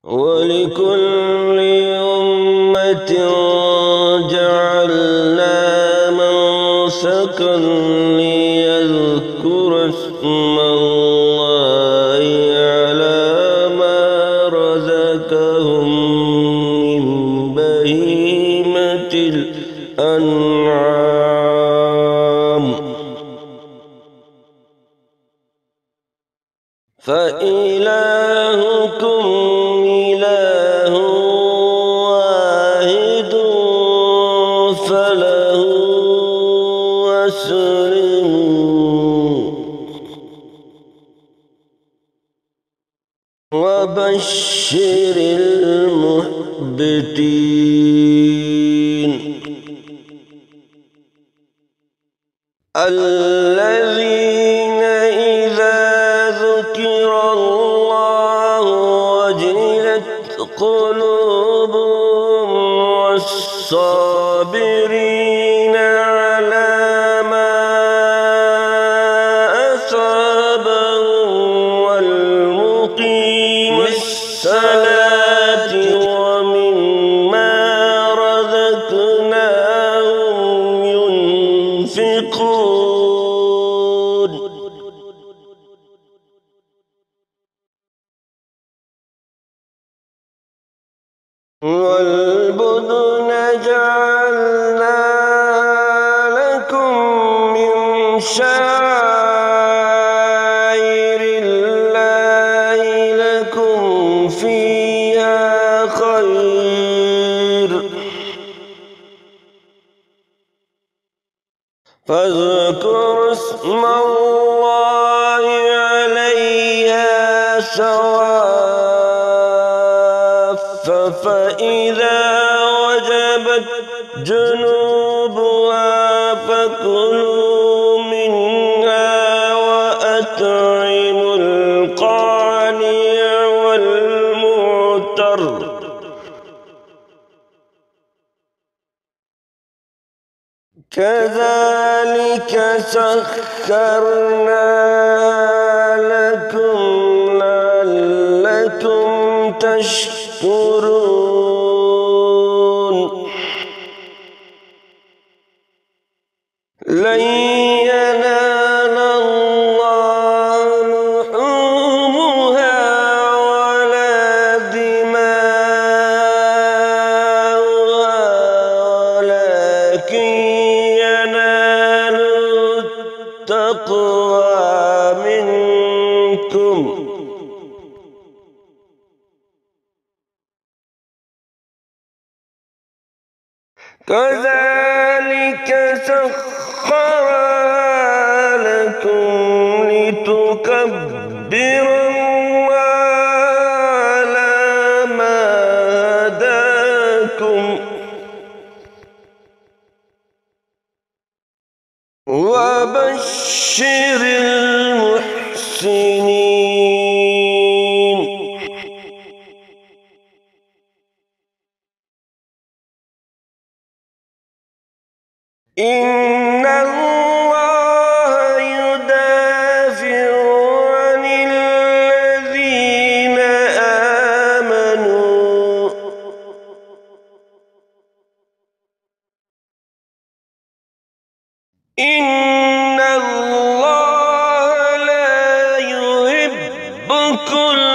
ولكل أمة جعلنا منسكا ليذكروا اسم الله على ما رزقهم من بهيمة الأنعام فإلهكم إله واحد فله أسلموا وبشر المخبتين الذين إذا ذكر الله وجلت قلوبهم والصابرين على ما أصابهم والمقيم الصلاة ومما رزقناهم ينفقون والبدن جعلنا لكم من شعائر الله لكم فيها خير فاذكروا اسم الله عليها صواف فإذا وجبت جنوبها فكلوا منها وأطعموا القانع والمعتر كذلك سخرنا لكم لعلكم تشكرون لن ينال الله لحومها ولا دماؤها ولكن يناله التقوى منكم كذلك سخرها لكم لتكبروا الله على ما هداكم وبشر المحسنين إن الله يدافع عن الذين آمنوا إن الله لا يحب كل